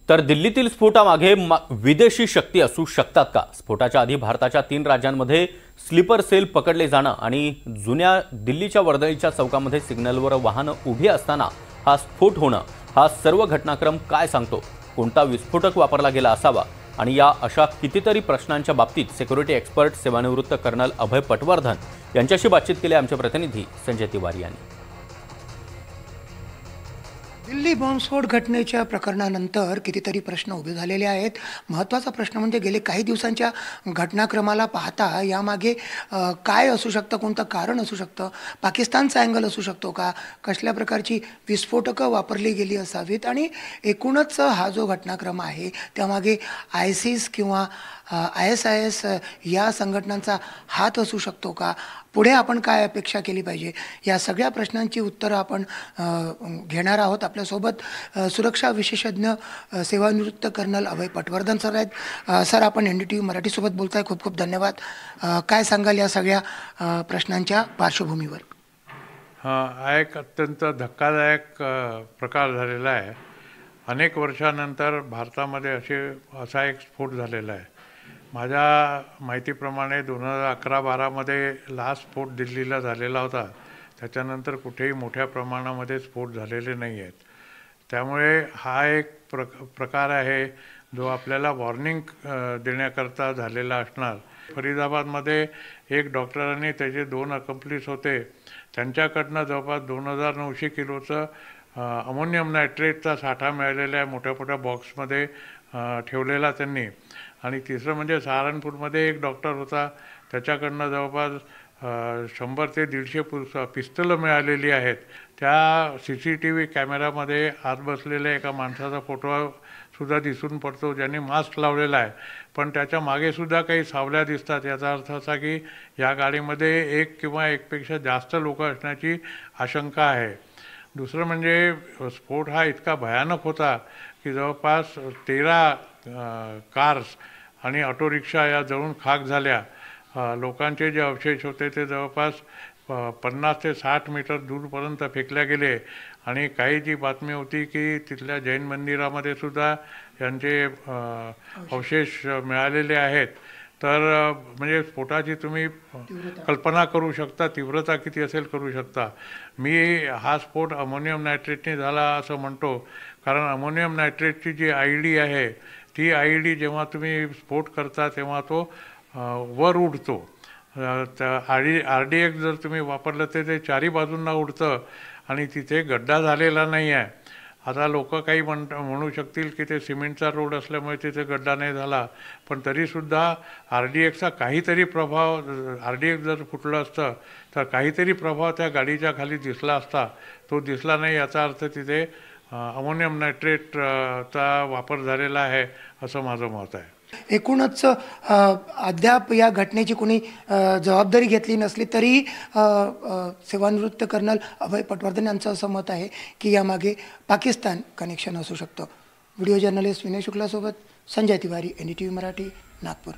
तर दिल्लीतील स्फोटामागे विदेशी शक्ती असू शकतात का? स्फोटाच्या आधी भारताच्या 3 राज्यांमध्ये स्लीपर सेल पकडले जाणं आणि जुन्या दिल्लीच्या वर्दळीच्या चौकामध्ये सिग्नलवर वाहनं उभी असताना हा स्फोट होणं, हा सर्व घटनाक्रम काय सांगतो? कोणता विस्फोटक वापरला गेला असावा? आणि या अशा कितीतरी प्रश्नांच्या बाबतीत सिक्युरिटी एक्सपर्ट सेवानिवृत्त कर्नल अभय पटवर्धन यांच्याशी बातचीत केली आमचे प्रतिनिधी संजय तिवारी यांनी। दिल्ली बॉम्बस्फोट घटनेच्या प्रकरणानंतर कितीतरी प्रश्न उभे झालेले आहेत। महत्त्वाचा प्रश्न म्हणजे गेले काही दिवसांच्या घटनाक्रमाला पाहता यामागे काय असू शकतं, कोणतं कारण असू शकतं, पाकिस्तानचा अँगल असू शकतो का, कसल्या प्रकारची विस्फोटकं वापरली गेली असावीत आणि एकूणच हा जो घटनाक्रम आहे त्यामागे आयसिस किंवा ISIS या संघटनांचा हात असू शकतो का, पुढे आपण काय अपेक्षा केली पाहिजे, या सगळ्या प्रश्नांची उत्तरं आपण घेणार आहोत। आपल्यासोबत सुरक्षा विशेषज्ञ सेवानिवृत्त कर्नल अभय पटवर्धन सर आहेत। सर, आपण NDTV मराठीसोबत बोलताय, खूप खूप धन्यवाद। काय सांगाल या सगळ्या प्रश्नांच्या पार्श्वभूमीवर? हा एक अत्यंत धक्कादायक प्रकार झालेला आहे। अनेक वर्षानंतर भारतामध्ये असा एक स्फोट झालेला आहे। माझ्या माहितीप्रमाणे 2011-12 मध्ये लास्ट स्फोट दिल्लीला झालेला होता। त्याच्यानंतर कुठेही मोठ्या प्रमाणामध्ये स्फोट झालेले नाही आहेत। त्यामुळे हा एक प्रकार आहे जो आपल्याला वॉर्निंग देण्याकरता झालेला असणार। फरीदाबादमध्ये एक डॉक्टर आणि त्याचे 2 अकम्प्लिस होते, त्यांच्याकडनं जवळपास 2900 किलोचं अमोनियम नायट्रेटचा साठा मिळालेला आहे, मोठ्या मोठ्या बॉक्समध्ये ठेवलेला त्यांनी। आणि तिसरं म्हणजे सहारनपूरमध्ये एक डॉक्टर होता, त्याच्याकडनं जवळपास 100 ते 150 पिस्तलं मिळालेली आहेत। त्या CCTV कॅमेरामध्ये आत बसलेल्या एका माणसाचा फोटोसुद्धा दिसून पडतो, ज्यांनी मास्क लावलेला आहे, पण त्याच्या मागेसुद्धा काही सावल्या दिसतात। याचा अर्थ असा की या गाडीमध्ये एक किंवा एकपेक्षा जास्त लोक असण्याची आशंका आहे। दुसरं म्हणजे स्फोट हा इतका भयानक होता की जवळपास 13 कार्स आणि ऑटो रिक्षा या जळून खाक झाल्या। लोकांचे जे अवशेष होते ते जवळपास 50 ते 60 मीटर दूरपर्यंत फेकल्या गेले। आणि काही जी बातमी होती की तिथल्या जैन मंदिरामध्ये सुद्धा यांचे अवशेष मिळालेले आहेत। तर म्हणजे स्फोटाची तुम्ही कल्पना करू शकता, तीव्रता किती असेल करू शकता। मी हा स्फोट अमोनियम नायट्रेटने झाला असं म्हणतो, कारण अमोनियम नायट्रेटची जी IED आहे ती IED जेव्हा तुम्ही स्फोट करता तेव्हा तो वर उडतो। RDX जर तुम्ही वापरलं तर ते चारी बाजूंना उडतं आणि तिथे गड्डा झालेला नाही आहे। आता लोक काही म्हणू शकतील की ते सिमेंटचा रोड असल्यामुळे तिथे गड्डा नाही झाला, पण तरीसुद्धा RDXचा काहीतरी प्रभाव, RDX जर फुटलं असतं तर काहीतरी प्रभाव त्या गाडीच्या खाली दिसला असता। तो दिसला नाही, याचा अर्थ तिथे अमोनियम नायट्रेटचा वापर झालेला आहे असं माझं मत आहे। एकूणच अद्याप या घटनेची कोणी जबाबदारी घेतली नसली तरी सेवानिवृत्त कर्नल अभय पटवर्धन यांचं असं मत आहे की यामागे पाकिस्तान कनेक्शन असू शकतं। व्हिडिओ जर्नलिस्ट विनय शुक्लासोबत संजय तिवारी, NDTV मराठी, नागपूर।